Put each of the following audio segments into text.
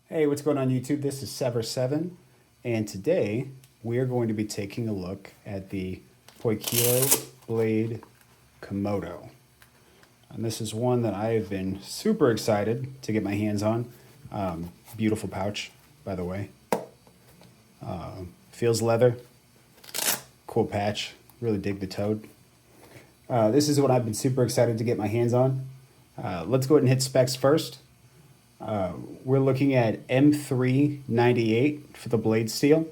Hey, what's going on YouTube? This is Sever7, and today we are going to be taking a look at the Poikilo Blade Komodo. And this is one that I have been super excited to get my hands on. Beautiful pouch, by the way. Feels leather, cool patch, really dig the toad. This is what I've been super excited to get my hands on. Let's go ahead and hit specs first. We're looking at M398 for the blade steel.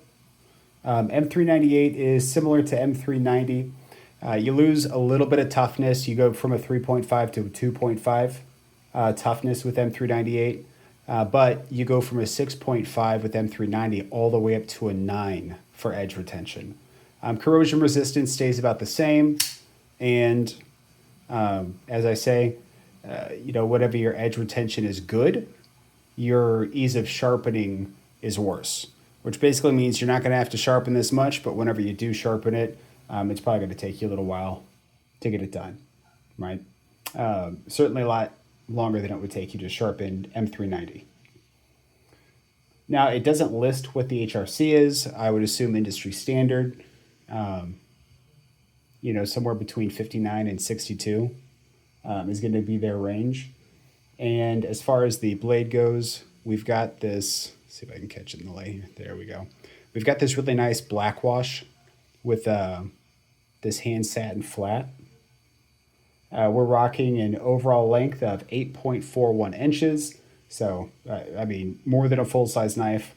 M398 is similar to M390. You lose a little bit of toughness. You go from a 3.5 to a 2.5 toughness with M398, but you go from a 6.5 with M390 all the way up to a 9 for edge retention. Corrosion resistance stays about the same, and as I say, whatever your edge retention is good, your ease of sharpening is worse, which basically means you're not going to have to sharpen this much, but whenever you do sharpen it, it's probably going to take you a little while to get it done, right? Certainly a lot longer than it would take you to sharpen M390. Now, it doesn't list what the HRC is. I would assume industry standard, somewhere between 59 and 62 is going to be their range. And as far as the blade goes, we've got this, let's see if I can catch it in the light here. There we go. We've got this really nice black wash with this hand satin flat. We're rocking an overall length of 8.41 inches. So, more than a full-size knife.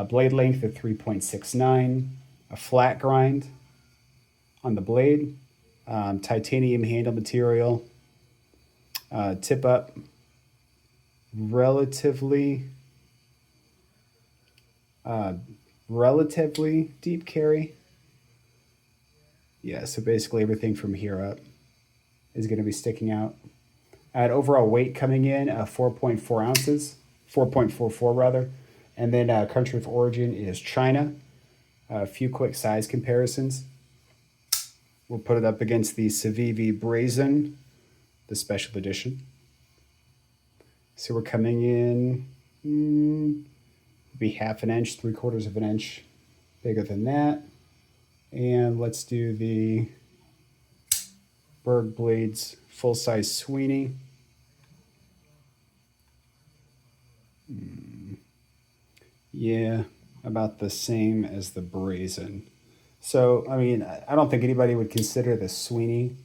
Blade length of 3.69. A flat grind on the blade. Titanium handle material. Tip up. Relatively deep carry. Yeah, so basically everything from here up is going to be sticking out. At overall weight coming in 4.4 ounces, 4.44 rather. And then country of origin is China. A few quick size comparisons. We'll put it up against the Civivi Brazen, the special edition. So we're coming in, be half an inch, 3/4 of an inch bigger than that. And let's do the Berg Blades full-size Sweeney. Yeah, about the same as the Brazen. So, I don't think anybody would consider the Sweeney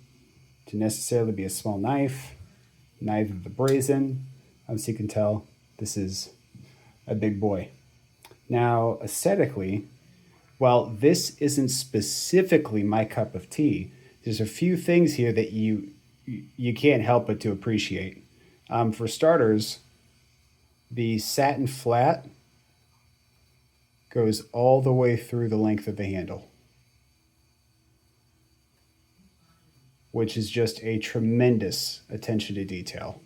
to necessarily be a small knife, neither the Brazen. As you can tell, this is a big boy. Now, aesthetically, while this isn't specifically my cup of tea, there's a few things here that you can't help but to appreciate. For starters, the satin flat goes all the way through the length of the handle, which is just a tremendous attention to detail.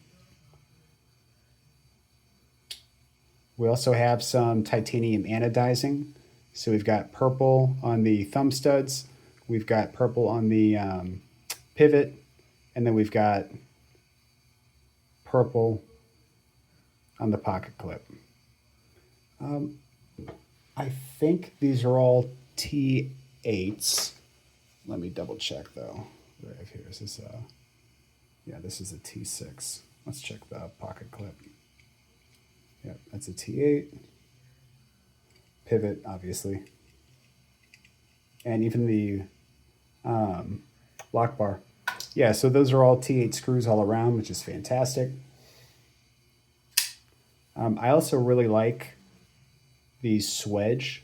We also have some titanium anodizing. So we've got purple on the thumb studs, we've got purple on the pivot, and then we've got purple on the pocket clip. I think these are all T8s. Let me double check though. What do I have here? Is this this is a T6. Let's check the pocket clip. Yep, that's a T8. Pivot, obviously. And even the lock bar. Yeah, so those are all T8 screws all around, which is fantastic. I also really like the swedge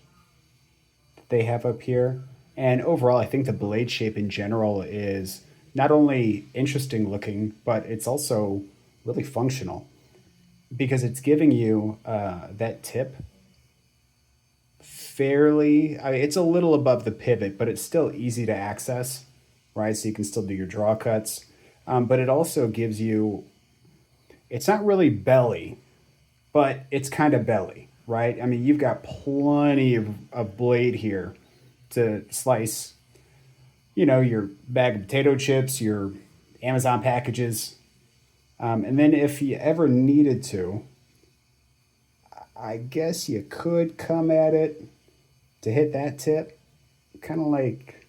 that they have up here. And overall, I think the blade shape in general is not only interesting looking, but it's also really functional, because it's giving you that tip fairly, it's a little above the pivot, but it's still easy to access, right? So you can still do your draw cuts. But it also gives you, it's not really belly, but it's kind of belly, right? You've got plenty of blade here to slice, your bag of potato chips, your Amazon packages. And then if you ever needed to, I guess you could come at it to hit that tip. Kind of like,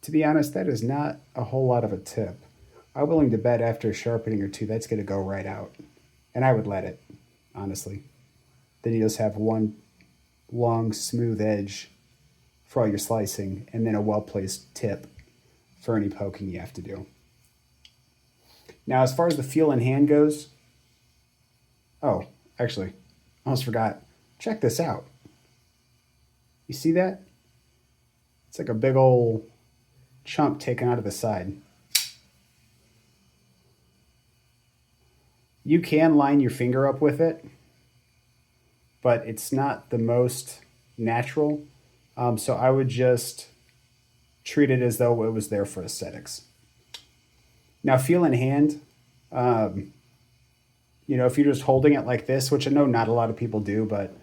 to be honest, that is not a whole lot of a tip. I'm willing to bet after a sharpening or two, that's going to go right out. And I would let it, honestly. Then you just have one long, smooth edge for all your slicing, and then a well-placed tip for any poking you have to do. Now, as far as the feel in hand goes, oh, actually, I almost forgot. Check this out. You see that? It's like a big old chunk taken out of the side. You can line your finger up with it, but it's not the most natural. So I would just treat it as though it was there for aesthetics. Now, feel in hand, if you're just holding it like this, which I know not a lot of people do, but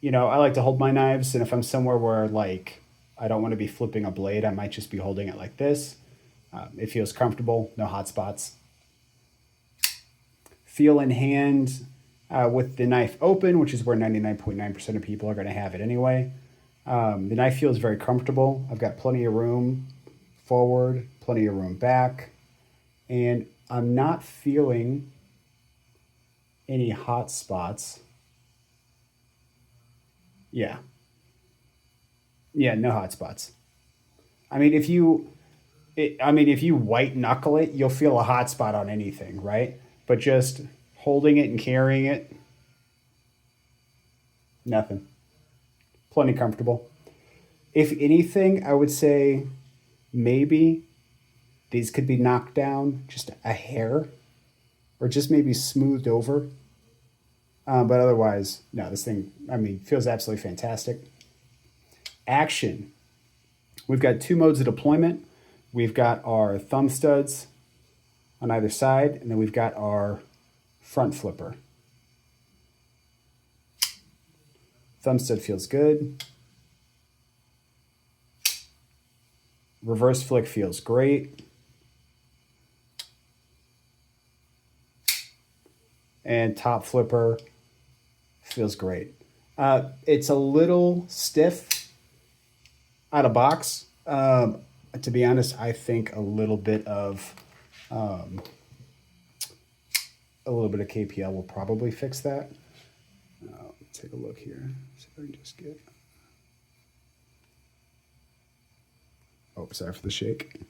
I like to hold my knives, and if I'm somewhere where like I don't want to be flipping a blade, I might just be holding it like this. It feels comfortable, no hot spots. Feel in hand with the knife open, which is where 99.9% of people are going to have it anyway. The knife feels very comfortable. I've got plenty of room forward, plenty of room back, and I'm not feeling any hot spots. Yeah. Yeah, no hot spots. I mean, if you white knuckle it, you'll feel a hot spot on anything, right? But just holding it and carrying it, nothing. Plenty comfortable. If anything, I would say maybe these could be knocked down just a hair or just maybe smoothed over. But otherwise, no, this thing, feels absolutely fantastic. Action. We've got two modes of deployment. We've got our thumb studs on either side, and then we've got our front flipper. Thumb stud feels good. Reverse flick feels great. And top flipper feels great. It's a little stiff out of box. To be honest, I think a little bit of KPL will probably fix that. Take a look here. See if I can just get. Oh, sorry for the shake.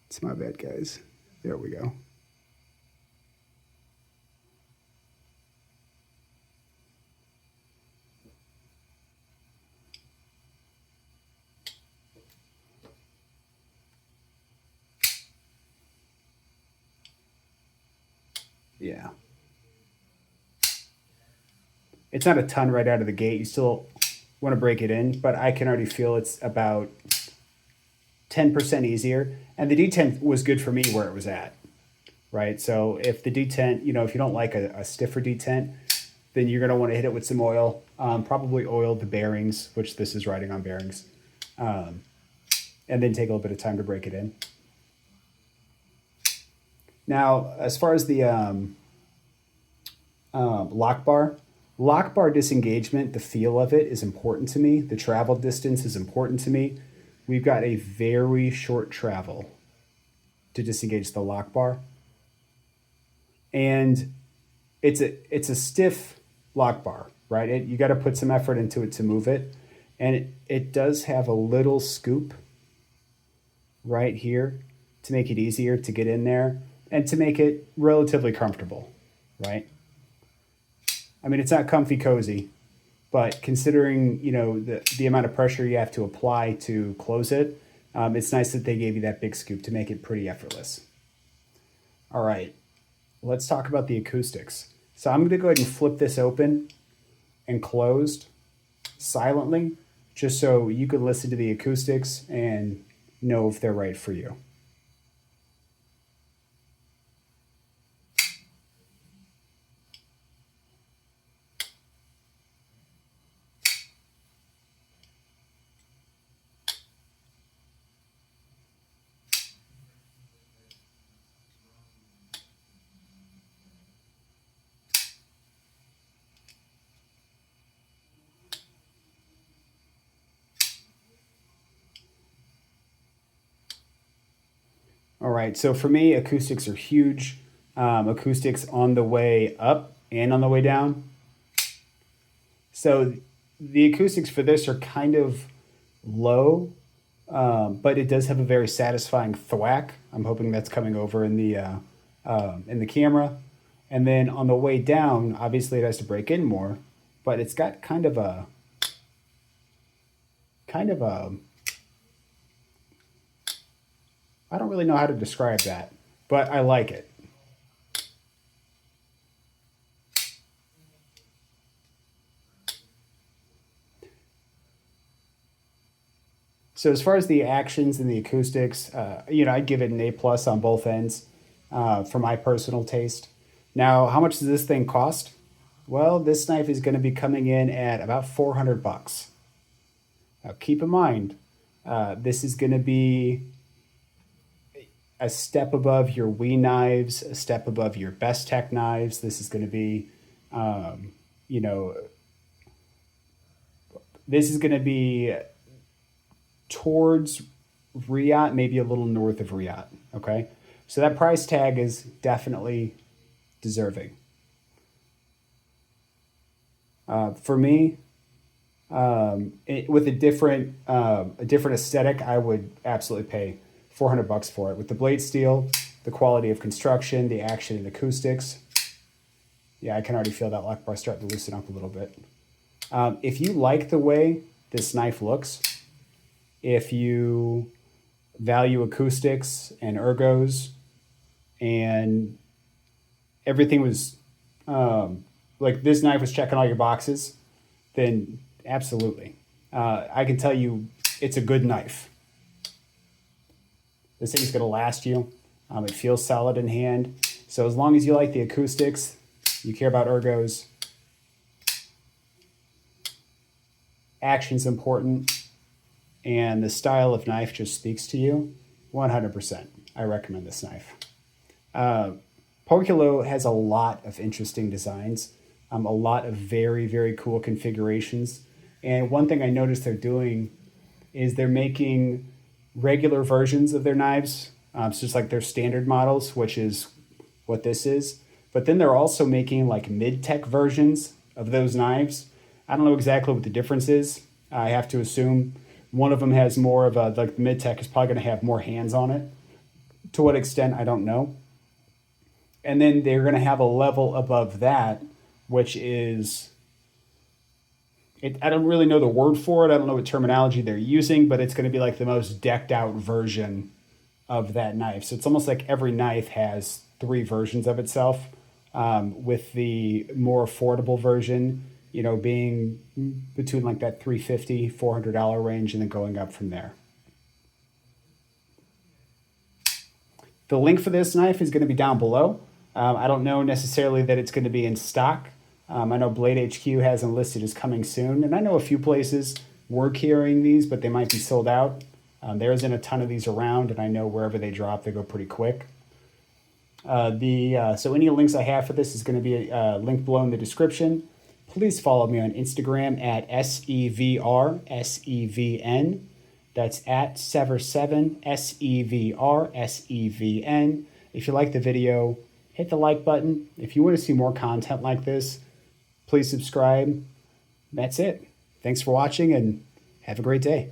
It's my bad, guys. There we go. Yeah. It's not a ton right out of the gate. You still want to break it in, but I can already feel it's about 10% easier. And the detent was good for me where it was at, right? So if the detent, if you don't like a stiffer detent, then you're going to want to hit it with some oil, probably oil the bearings, which this is riding on bearings, and then take a little bit of time to break it in. Now, as far as the lock bar disengagement, the feel of it is important to me. The travel distance is important to me. We've got a very short travel to disengage the lock bar. And it's a stiff lock bar, right? You got to put some effort into it to move it. And it does have a little scoop right here to make it easier to get in there and to make it relatively comfortable, right? It's not comfy cozy, but considering, the amount of pressure you have to apply to close it, it's nice that they gave you that big scoop to make it pretty effortless. All right, let's talk about the acoustics. So I'm going to go ahead and flip this open and closed silently, just so you can listen to the acoustics and know if they're right for you. right. So for me, acoustics are huge. Acoustics on the way up and on the way down. So the acoustics for this are kind of low, but it does have a very satisfying thwack. I'm hoping that's coming over in the camera. And then on the way down, obviously it has to break in more, but it's got kind of a I don't really know how to describe that, but I like it. So as far as the actions and the acoustics, I'd give it an A plus on both ends for my personal taste. Now, how much does this thing cost? Well, this knife is going to be coming in at about 400 bucks. Now, keep in mind, this is going to be a step above your Wii knives, a step above your Best Tech knives. This is going to be, you know, this is going to be towards Riyadh, maybe a little north of Riyadh. Okay, so that price tag is definitely deserving. For me, with a different aesthetic, I would absolutely pay 400 bucks for it. With the blade steel, the quality of construction, the action and acoustics. Yeah, I can already feel that lock bar starting to loosen up a little bit. If you like the way this knife looks, if you value acoustics and ergos, and everything was like this knife was checking all your boxes, then absolutely. I can tell you it's a good knife. This thing's going to last you. It feels solid in hand. So as long as you like the acoustics, you care about ergos, action's important, and the style of knife just speaks to you, 100%. I recommend this knife. Poikilo has a lot of interesting designs, a lot of very, very cool configurations. And one thing I noticed they're doing is they're making regular versions of their knives. It's just like their standard models, which is what this is. But then they're also making like mid-tech versions of those knives. I don't know exactly what the difference is. I have to assume one of them has more of a, like the mid-tech is probably going to have more hands on it. To what extent, I don't know. And then they're going to have a level above that, which is, I don't really know the word for it. I don't know what terminology they're using, but it's going to be like the most decked out version of that knife. So it's almost like every knife has 3 versions of itself, with the more affordable version, being between like that $350, $400 range, and then going up from there. The link for this knife is going to be down below. I don't know necessarily that it's going to be in stock. I know Blade HQ has them listed as coming soon, and I know a few places were carrying these, but they might be sold out. There isn't a ton of these around, and I know wherever they drop, they go pretty quick. So any links I have for this is going to be linked below in the description. Please follow me on Instagram at SEVRSEVN. That's at Sever7 SEVRSEVN. If you like the video, hit the like button. If you want to see more content like this, please subscribe. That's it. Thanks for watching and have a great day.